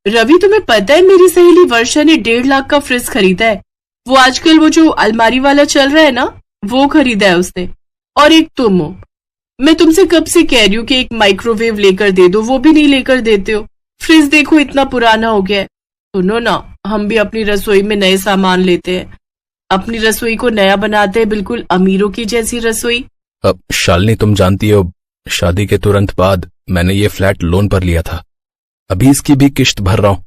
रवि, तुम्हें पता है मेरी सहेली वर्षा ने 1.5 लाख का फ्रिज खरीदा है। वो आजकल वो जो अलमारी वाला चल रहा है ना, वो खरीदा है उसने। और एक तुम हो। मैं तुमसे कब से कह रही हूँ कि एक माइक्रोवेव लेकर दे दो, वो भी नहीं लेकर देते हो। फ्रिज देखो इतना पुराना हो गया है। सुनो ना, हम भी अपनी रसोई में नए सामान लेते हैं, अपनी रसोई को नया बनाते हैं, बिल्कुल अमीरों की जैसी रसोई। अब शालिनी, तुम जानती हो शादी के तुरंत बाद मैंने ये फ्लैट लोन पर लिया था। अभी इसकी भी किश्त भर रहा हूं,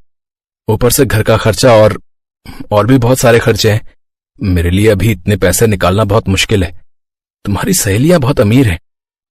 ऊपर से घर का खर्चा और भी बहुत सारे खर्चे हैं। मेरे लिए अभी इतने पैसे निकालना बहुत मुश्किल है। तुम्हारी सहेलियां बहुत अमीर हैं,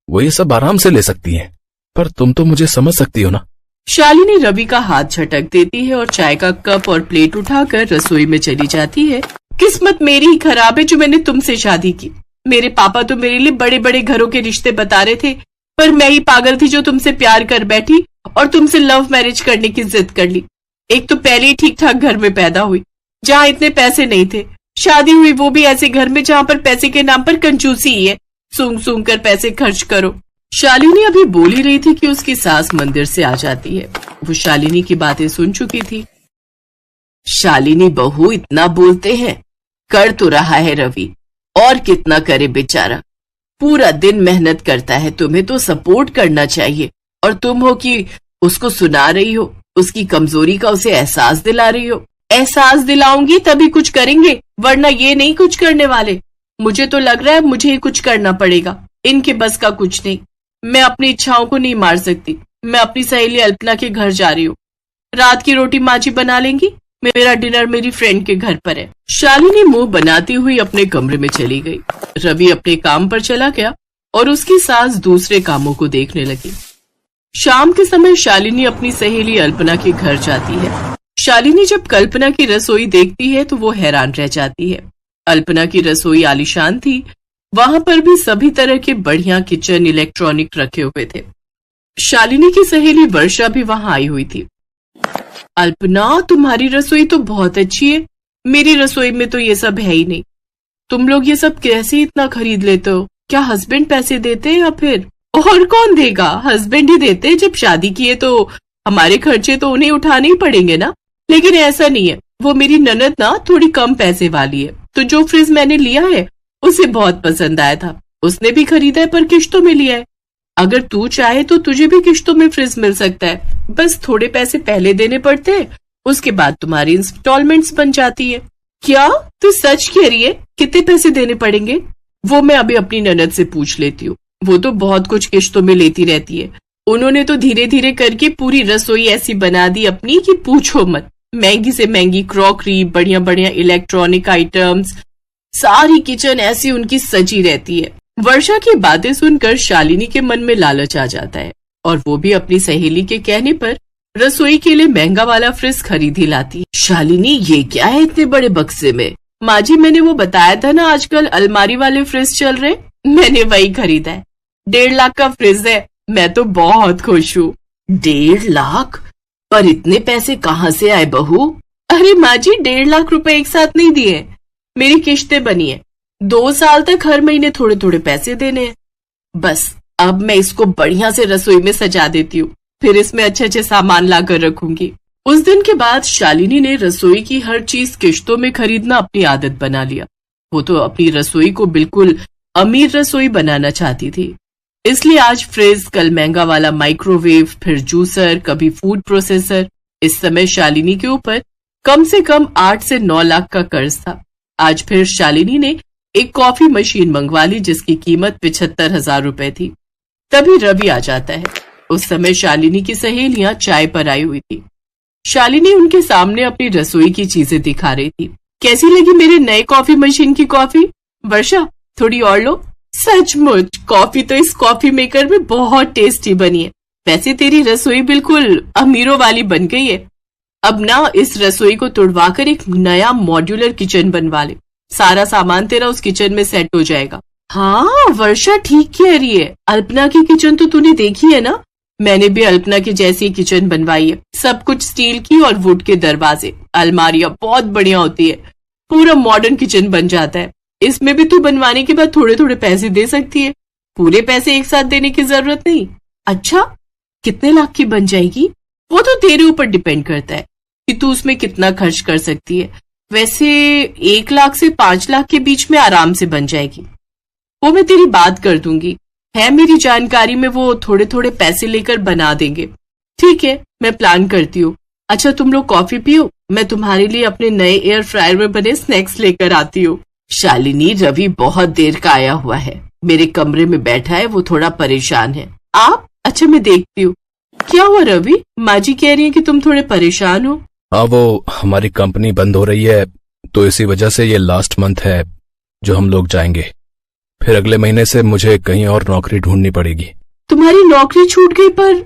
वो ये सब आराम से ले सकती हैं, पर तुम तो मुझे समझ सकती हो ना। शालिनी रवि का हाथ झटक देती है और चाय का कप और प्लेट उठाकर रसोई में चली जाती है। किस्मत मेरी ही खराब है जो मैंने तुमसे शादी की। मेरे पापा तो मेरे लिए बड़े बड़े घरों के रिश्ते बता रहे थे, पर मैं ही पागल थी जो तुमसे प्यार कर बैठी और तुमसे लव मैरिज करने की जिद कर ली। एक तो पहले ही ठीक ठाक घर में पैदा हुई जहाँ इतने पैसे नहीं थे, शादी हुई वो भी ऐसे घर में जहाँ पर पैसे के नाम पर कंजूसी ही है, सूंघ सूंघ कर पैसे खर्च करो। शालिनी अभी बोल ही रही थी कि उसकी सास मंदिर से आ जाती है। वो शालिनी की बातें सुन चुकी थी। शालिनी बहू इतना बोलते हैं, कर तो रहा है रवि, और कितना करे बेचारा, पूरा दिन मेहनत करता है, तुम्हें तो सपोर्ट करना चाहिए। और तुम हो कि उसको सुना रही हो, उसकी कमजोरी का उसे एहसास दिला रही हो। एहसास दिलाऊंगी तभी कुछ करेंगे, वरना ये नहीं कुछ करने वाले। मुझे तो लग रहा है मुझे ही कुछ करना पड़ेगा, इनके बस का कुछ नहीं। मैं अपनी इच्छाओं को नहीं मार सकती। मैं अपनी सहेली अल्पना के घर जा रही हूँ, रात की रोटी माँ जी बना लेंगी, मेरा डिनर मेरी फ्रेंड के घर पर है। शालिनी मुंह बनाती हुई अपने कमरे में चली गई। रवि अपने काम पर चला गया और उसकी सास दूसरे कामों को देखने लगी। शाम के समय शालिनी अपनी सहेली अल्पना के घर जाती है। शालिनी जब कल्पना की रसोई देखती है तो वो हैरान रह जाती है। अल्पना की रसोई आलीशान थी, वहां पर भी सभी तरह के बढ़िया किचन इलेक्ट्रॉनिक रखे हुए थे। शालिनी की सहेली वर्षा भी वहां आई हुई थी। अल्पना, तुम्हारी रसोई तो बहुत अच्छी है, मेरी रसोई में तो ये सब है ही नहीं। तुम लोग ये सब कैसे इतना खरीद लेते हो? क्या हस्बैंड पैसे देते हैं या फिर और कौन देगा? हस्बैंड ही देते हैं। जब शादी की है तो हमारे खर्चे तो उन्हें उठाने ही पड़ेंगे ना। लेकिन ऐसा नहीं है, वो मेरी ननद ना थोड़ी कम पैसे वाली है, तो जो फ्रिज मैंने लिया है उसे बहुत पसंद आया था, उसने भी खरीदा है पर किश्तों में लिया है। अगर तू चाहे तो तुझे भी किश्तों में फ्रिज मिल सकता है, बस थोड़े पैसे पहले देने पड़ते हैं, उसके बाद तुम्हारी इंस्टॉलमेंट्स बन जाती है। क्या तू सच कह रही है? कितने पैसे देने पड़ेंगे? वो मैं अभी अपनी ननद से पूछ लेती हूँ, वो तो बहुत कुछ किश्तों में लेती रहती है। उन्होंने तो धीरे धीरे करके पूरी रसोई ऐसी बना दी अपनी कि पूछो मत। महंगी से महंगी क्रॉकरी, बढ़िया बढ़िया इलेक्ट्रॉनिक आइटम्स, सारी किचन ऐसी उनकी सजी रहती है। वर्षा की बातें सुनकर शालिनी के मन में लालच आ जाता है और वो भी अपनी सहेली के कहने पर रसोई के लिए महंगा वाला फ्रिज खरीद ही लाती है। शालिनी, ये क्या है इतने बड़े बक्से में? माँ जी, मैंने वो बताया था ना आजकल अलमारी वाले फ्रिज चल रहे, मैंने वही खरीदा है। 1.5 लाख का फ्रिज है, मैं तो बहुत खुश हूँ। 1.5 लाख? पर इतने पैसे कहाँ से आए बहू? अरे माँ जी, 1.5 लाख रुपए एक साथ नहीं दिए, मेरी किश्तें बनी है, 2 साल तक हर महीने थोड़े थोड़े पैसे देने हैं। बस अब मैं इसको बढ़िया से रसोई में सजा देती हूँ, फिर इसमें अच्छे अच्छे सामान लाकर रखूंगी। उस दिन के बाद शालिनी ने रसोई की हर चीज किश्तों में खरीदना अपनी आदत बना लिया। वो तो अपनी रसोई को बिल्कुल अमीर रसोई बनाना चाहती थी, इसलिए आज फ्रिज, कल महंगा वाला माइक्रोवेव, फिर जूसर, कभी फूड प्रोसेसर। इस समय शालिनी के ऊपर कम से कम 8 से 9 लाख का कर्ज था। आज फिर शालिनी ने एक कॉफी मशीन मंगवा ली जिसकी कीमत 75,000 रुपए थी। तभी रवि आ जाता है। उस समय शालिनी की सहेलियां चाय पर आई हुई थी। शालिनी उनके सामने अपनी रसोई की चीजें दिखा रही थी। कैसी लगी मेरे नए कॉफी मशीन की कॉफी? वर्षा, थोड़ी और लो। सचमुच कॉफी तो इस कॉफी मेकर में बहुत टेस्टी बनी है। वैसे तेरी रसोई बिल्कुल अमीरों वाली बन गई है। अब ना इस रसोई को तुड़वाकर एक नया मॉड्यूलर किचन बनवा ले, सारा सामान तेरा उस किचन में सेट हो जाएगा। हाँ वर्षा ठीक कह रही है, अल्पना की किचन तो तूने देखी है ना, मैंने भी अल्पना की जैसी किचन बनवाई है। सब कुछ स्टील की और वुड के दरवाजे, अलमारियां बहुत बढ़िया होती है, पूरा मॉडर्न किचन बन जाता है। इसमें भी तू बनवाने के बाद थोड़े थोड़े पैसे दे सकती है, पूरे पैसे एक साथ देने की जरूरत नहीं। अच्छा, कितने लाख की बन जाएगी? वो तो तेरे ऊपर डिपेंड करता है कि तू उसमें कितना खर्च कर सकती है। वैसे 1 लाख से 5 लाख के बीच में आराम से बन जाएगी। वो मैं तेरी बात कर दूंगी, है मेरी जानकारी में वो थोड़े थोड़े पैसे लेकर बना देंगे। ठीक है, मैं प्लान करती हूँ। अच्छा तुम लोग कॉफी पियो, मैं तुम्हारे लिए अपने नए एयर फ्रायर में बने स्नैक्स लेकर आती हूँ। शालिनी, रवि बहुत देर का आया हुआ है, मेरे कमरे में बैठा है, वो थोड़ा परेशान है। आप? अच्छा मैं देखती हूँ। क्या हुआ रवि? माँ जी कह रही है कि तुम थोड़े परेशान हो। हाँ, वो हमारी कंपनी बंद हो रही है, तो इसी वजह से ये लास्ट मंथ है जो हम लोग जाएंगे। फिर अगले महीने से मुझे कहीं और नौकरी ढूंढनी पड़ेगी। तुम्हारी नौकरी छूट गई, पर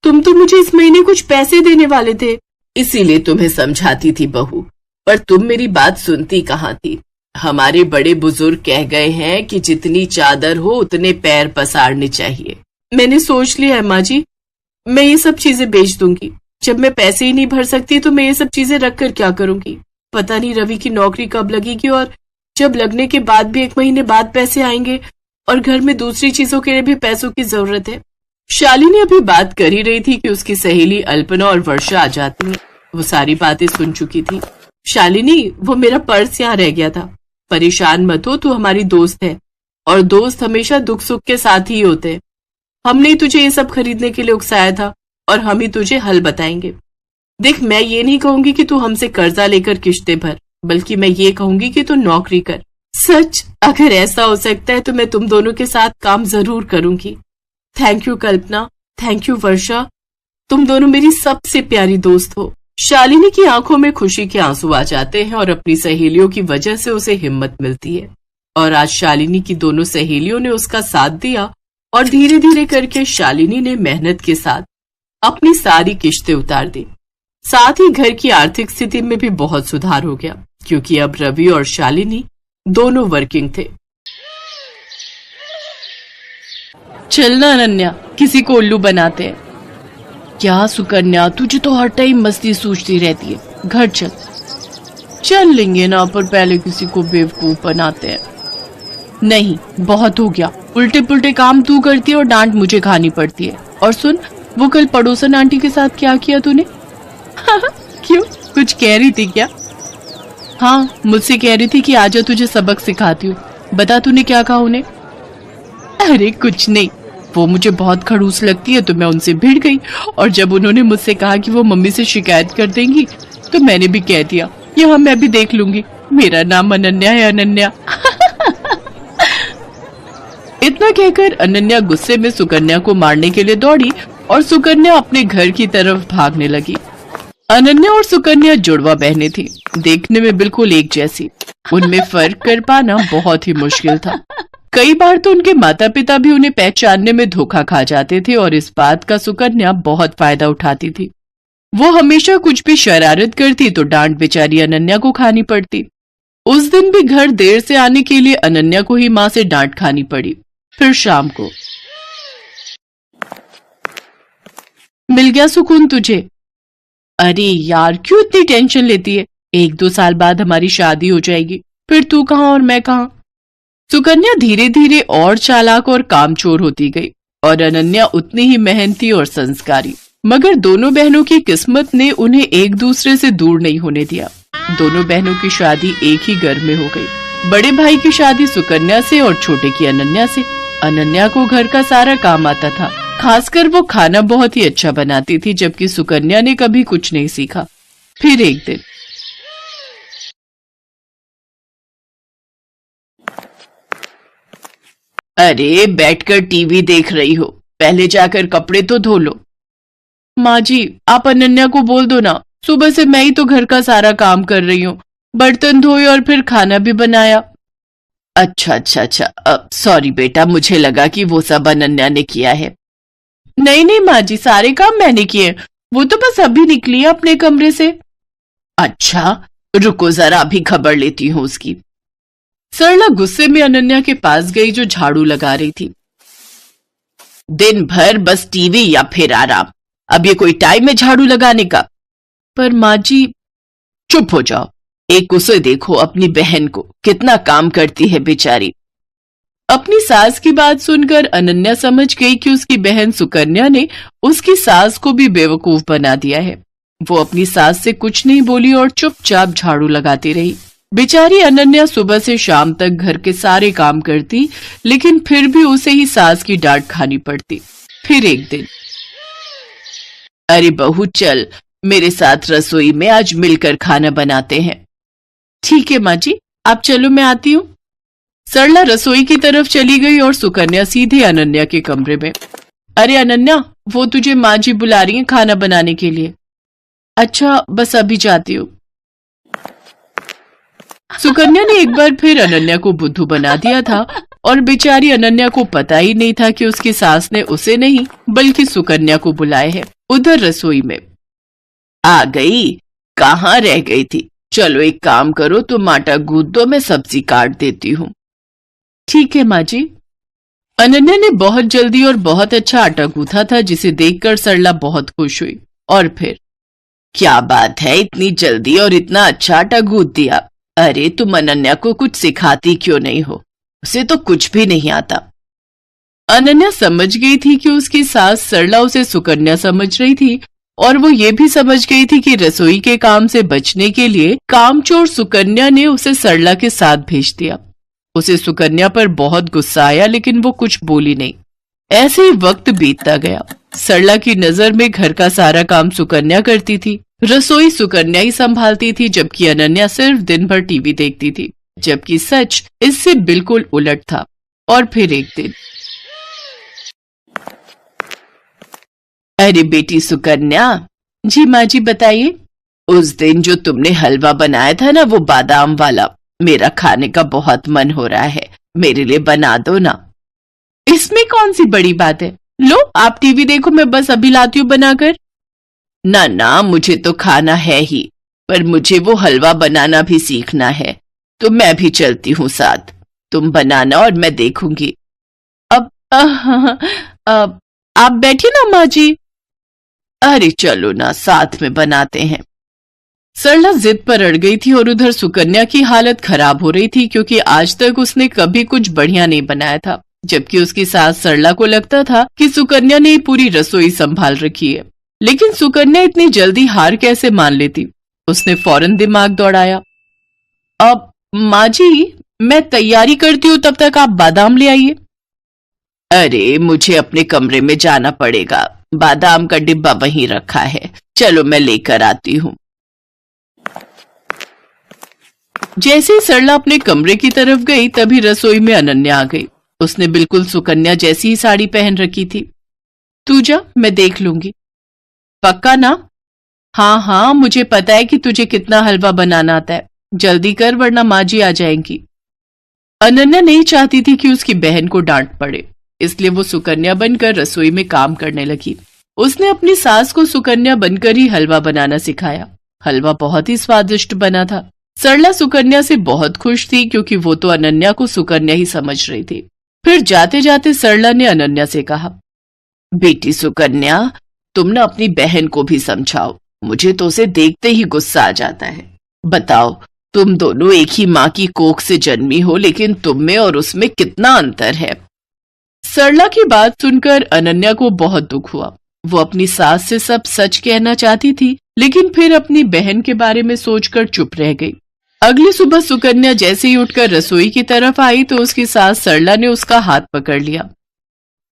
तुम तो मुझे इस महीने कुछ पैसे देने वाले थे। इसीलिए तुम्हें समझाती थी बहू, पर तुम मेरी बात सुनती कहाँ थी। हमारे बड़े बुजुर्ग कह गए हैं कि जितनी चादर हो उतने पैर पसारने चाहिए। मैंने सोच लिया है माँ जी, मैं ये सब चीजें बेच दूंगी। जब मैं पैसे ही नहीं भर सकती तो मैं ये सब चीजें रख कर क्या करूंगी। पता नहीं रवि की नौकरी कब लगेगी, और जब लगने के बाद भी 1 महीने बाद पैसे आएंगे, और घर में दूसरी चीजों के लिए भी पैसों की जरूरत है। शालिनी अभी बात कर ही रही थी कि उसकी सहेली अल्पना और वर्षा आ जाती हैं। वो सारी बातें सुन चुकी थी। शालिनी, वो मेरा पर्स यहाँ रह गया था। परेशान मत हो, तू हमारी दोस्त है, और दोस्त हमेशा दुख सुख के साथ ही होते हैं। हमने ही तुझे ये सब खरीदने के लिए उकसाया था, और हम ही तुझे हल बताएंगे। देख, मैं ये नहीं कहूंगी कि तू हमसे कर्जा लेकर किश्तें भर, बल्कि मैं ये कहूंगी कि तू नौकरी कर। सच, अगर ऐसा हो सकता है तो मैं तुम दोनों के साथ काम जरूर करूंगी। Thank you Kalpana, thank you Varsha, तुम दोनों मेरी सबसे प्यारी दोस्त हो। शालिनी की आंखों में खुशी के आंसू आ जाते हैं, और अपनी सहेलियों की वजह से उसे हिम्मत मिलती है। और आज शालिनी की दोनों सहेलियों ने उसका साथ दिया, और धीरे धीरे करके शालिनी ने मेहनत के साथ अपनी सारी किश्तें उतार दी। साथ ही घर की आर्थिक स्थिति में भी बहुत सुधार हो गया, क्योंकि अब रवि और शालिनी दोनों वर्किंग थे। चलना अनन्या, किसी को उल्लू बनाते हैं। क्या सुकन्या, तुझे तो हर टाइम मस्ती सूझती रहती है। घर चल। चल लेंगे ना, पर पहले किसी को बेवकूफ बनाते हैं। नहीं, बहुत हो गया। उल्टे पुल्टे काम तू करती है और डांट मुझे खानी पड़ती है। और सुन, वो कल पड़ोसन आंटी के साथ क्या किया तूने? क्यों, कुछ कह रही थी क्या? हाँ, मुझसे कह रही थी कि आजा तुझे सबक सिखाती हूँ। बता तूने क्या कहा उन्हें? अरे कुछ नहीं, वो मुझे बहुत खड़ूस लगती है तो मैं उनसे भिड़ गई, और जब उन्होंने मुझसे कहा कि वो मम्मी से शिकायत कर देंगी तो मैंने भी कह दिया, यहाँ मैं भी देख लूंगी, मेरा नाम अनन्या है, अनन्या। इतना कहकर अनन्या गुस्से में सुकन्या को मारने के लिए दौड़ी, और सुकन्या अपने घर की तरफ भागने लगी। अनन्या और सुकन्या जुड़वा बहनें थी, देखने में बिल्कुल एक जैसी। उनमें फर्क कर पाना बहुत ही मुश्किल था। कई बार तो उनके माता पिता भी उन्हें पहचानने में धोखा खा जाते थे, और इस बात का सुकन्या बहुत फायदा उठाती थी। वो हमेशा कुछ भी शरारत करती तो डांट बेचारी अनन्या को खानी पड़ती। उस दिन भी घर देर से आने के लिए अनन्या को ही माँ से डांट खानी पड़ी। फिर शाम को, मिल गया सुकून तुझे? अरे यार, क्यों इतनी टेंशन लेती है? 1-2 साल बाद हमारी शादी हो जाएगी, फिर तू कहाँ और मैं कहाँ। सुकन्या धीरे धीरे और चालाक और कामचोर होती गई, और अनन्या उतनी ही मेहनती और संस्कारी। मगर दोनों बहनों की किस्मत ने उन्हें एक दूसरे से दूर नहीं होने दिया। दोनों बहनों की शादी एक ही घर में हो गई। बड़े भाई की शादी सुकन्या से और छोटे की अनन्या से। अनन्या को घर का सारा काम आता था, खासकर वो खाना बहुत ही अच्छा बनाती थी, जबकि सुकन्या ने कभी कुछ नहीं सीखा। फिर एक दिन, अरे बैठकर टीवी देख रही हो, पहले जाकर कपड़े तो धो लो। माँ जी, आप अनन्या को बोल दो ना, सुबह से मैं ही तो घर का सारा काम कर रही हूँ, बर्तन धोए और फिर खाना भी बनाया। अच्छा, सॉरी बेटा, मुझे लगा कि वो सब अनन्या ने किया है। नहीं माँ जी, सारे काम मैंने किए, वो तो बस अभी निकली है अपने कमरे से। अच्छा, रुको जरा, अभी खबर लेती हूँ उसकी। सरला गुस्से में अनन्या के पास गई जो झाड़ू लगा रही थी। दिन भर बस टीवी या फिर आराम, अब ये कोई टाइम है झाड़ू लगाने का? पर माँ जी। चुप हो जाओ, एक उसे देखो, अपनी बहन को, कितना काम करती है बेचारी। अपनी सास की बात सुनकर अनन्या समझ गई कि उसकी बहन सुकन्या ने उसकी सास को भी बेवकूफ बना दिया है। वो अपनी सास से कुछ नहीं बोली और चुपचाप झाड़ू लगाती रही। बेचारी अनन्या सुबह से शाम तक घर के सारे काम करती, लेकिन फिर भी उसे ही सास की डांट खानी पड़ती। फिर एक दिन, अरे बहू चल मेरे साथ रसोई में आज मिलकर खाना बनाते हैं। ठीक है माँ जी, आप चलो मैं आती हूँ। सरला रसोई की तरफ चली गई और सुकन्या सीधे अनन्या के कमरे में। अरे अनन्या, वो तुझे माँ जी बुला रही हैं खाना बनाने के लिए। अच्छा, बस अभी जाती हूँ। सुकन्या ने एक बार फिर अनन्या को बुद्धू बना दिया था और बेचारी अनन्या को पता ही नहीं था कि उसकी सास ने उसे नहीं बल्कि सुकन्या को बुलाए है। उधर रसोई में, आ गई, कहाँ रह गई थी? चलो एक काम करो, तुम आटा गूंथ दो, मैं सब्जी काट देती हूँ। ठीक है माँ जी। अनन्या ने बहुत जल्दी और बहुत अच्छा आटा गूंथा था, जिसे देखकर सरला बहुत खुश हुई। और फिर, क्या बात है, इतनी जल्दी और इतना अच्छा आटा गूंथ दिया। अरे तुम अनन्या को कुछ सिखाती क्यों नहीं हो? उसे तो कुछ भी नहीं आता। अनन्या समझ गई थी कि उसकी सास सरला उसे सुकन्या समझ रही थी और वो ये भी समझ गई थी कि रसोई के काम से बचने के लिए कामचोर सुकन्या ने उसे सरला के साथ भेज दिया। उसे सुकन्या पर बहुत गुस्सा आया, लेकिन वो कुछ बोली नहीं। ऐसे ही वक्त बीतता गया। सरला की नजर में घर का सारा काम सुकन्या करती थी, रसोई सुकन्या ही संभालती थी, जबकि अनन्या सिर्फ दिन भर टीवी देखती थी। जबकि सच इससे बिल्कुल उलट था। और फिर एक दिन, अरे बेटी सुकन्या। जी माँ जी, बताइए। उस दिन जो तुमने हलवा बनाया था ना, वो बादाम वाला, मेरा खाने का बहुत मन हो रहा है, मेरे लिए बना दो ना। इसमें कौन सी बड़ी बात है, लो आप टीवी देखो, मैं बस अभी लाती हूँ बनाकर। ना ना, मुझे तो खाना है ही, पर मुझे वो हलवा बनाना भी सीखना है, तो मैं भी चलती हूँ साथ। तुम बनाना और मैं देखूंगी। अब आप बैठिए ना माँ जी। अरे चलो ना, साथ में बनाते हैं। सरला जिद पर अड़ गई थी और उधर सुकन्या की हालत खराब हो रही थी, क्योंकि आज तक उसने कभी कुछ बढ़िया नहीं बनाया था। जबकि उसकी सास सरला को लगता था कि सुकन्या ने पूरी रसोई संभाल रखी है। लेकिन सुकन्या इतनी जल्दी हार कैसे मान लेती? उसने फौरन दिमाग दौड़ाया। अब माँ जी, मैं तैयारी करती हूँ, तब तक आप बादाम ले आइए। अरे मुझे अपने कमरे में जाना पड़ेगा, बादाम का डिब्बा वहीं रखा है, चलो मैं लेकर आती हूँ। जैसे ही सरला अपने कमरे की तरफ गई, तभी रसोई में अनन्या आ गई। उसने बिल्कुल सुकन्या जैसी ही साड़ी पहन रखी थी। तू जा, मैं देख लूंगी। पक्का ना? हाँ हाँ, मुझे पता है कि तुझे कितना हलवा बनाना आता है, जल्दी कर वरना माँ जी आ जाएंगी। अनन्या नहीं चाहती थी कि उसकी बहन को डांट पड़े, इसलिए वो सुकन्या बनकर रसोई में काम करने लगी। उसने अपनी सास को सुकन्या बनकर ही हलवा बनाना सिखाया। हलवा बहुत ही स्वादिष्ट बना था। सरला सुकन्या से बहुत खुश थी, क्योंकि वो तो अनन्या को सुकन्या ही समझ रही थी। फिर जाते जाते सरला ने अनन्या से कहा, बेटी सुकन्या, तुम ना अपनी बहन को भी समझाओ, मुझे तो उसे देखते ही गुस्सा आ जाता है। बताओ, तुम दोनों एक ही माँ की कोख से जन्मी हो, लेकिन तुम में और उसमें कितना अंतर है। सरला की बात सुनकर अनन्या को बहुत दुख हुआ। वो अपनी सास से सब सच कहना चाहती थी, लेकिन फिर अपनी बहन के बारे में सोचकर चुप रह गई। अगली सुबह सुकन्या जैसे ही उठकर रसोई की तरफ आई, तो उसकी सास सरला ने उसका हाथ पकड़ लिया।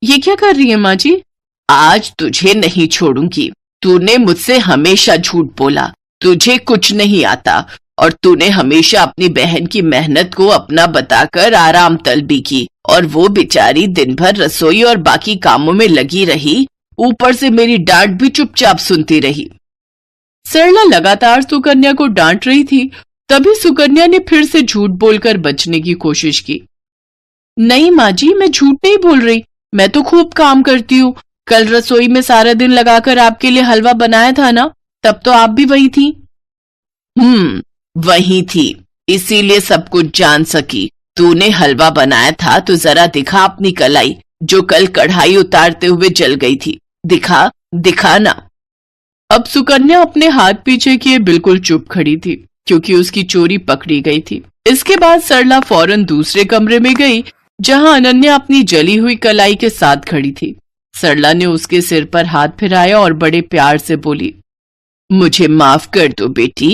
ये क्या कर रही है माँ जी? आज तुझे नहीं छोड़ूंगी। तूने मुझसे हमेशा झूठ बोला, तुझे कुछ नहीं आता, और तूने हमेशा अपनी बहन की मेहनत को अपना बताकर आराम तलबी की, और वो बेचारी दिन भर रसोई और बाकी कामों में लगी रही, ऊपर से मेरी डांट भी चुपचाप सुनती रही। सरला लगातार सुकन्या को डांट रही थी। तभी सुकन्या ने फिर से झूठ बोलकर बचने की कोशिश की। नहीं माँ जी, मैं झूठ नहीं बोल रही, मैं तो खूब काम करती हूँ। कल रसोई में सारा दिन लगाकर आपके लिए हलवा बनाया था ना, तब तो आप भी वही थी। वही थी, इसीलिए सब कुछ जान सकी। तूने हलवा बनाया था तो जरा दिखा अपनी कलाई, जो कल कढ़ाई उतारते हुए जल गई थी। दिखा ना। अब सुकन्या अपने हाथ पीछे किए बिल्कुल चुप खड़ी थी, क्योंकि उसकी चोरी पकड़ी गई थी। इसके बाद सरला फौरन दूसरे कमरे में गई जहां अनन्या अपनी जली हुई कलाई के साथ खड़ी थी। सरला ने उसके सिर पर हाथ फिराया और बड़े प्यार से बोली, मुझे माफ कर दो बेटी,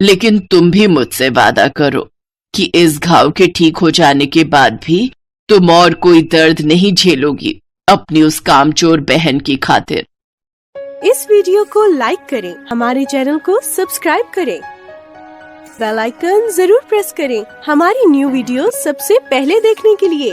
लेकिन तुम भी मुझसे वादा करो कि इस घाव के ठीक हो जाने के बाद भी तुम और कोई दर्द नहीं झेलोगी अपनी उस कामचोर बहन की खातिर। इस वीडियो को लाइक करें, हमारे चैनल को सब्सक्राइब करें, बेल आइकन जरूर प्रेस करें हमारी न्यू वीडियो सबसे पहले देखने के लिए।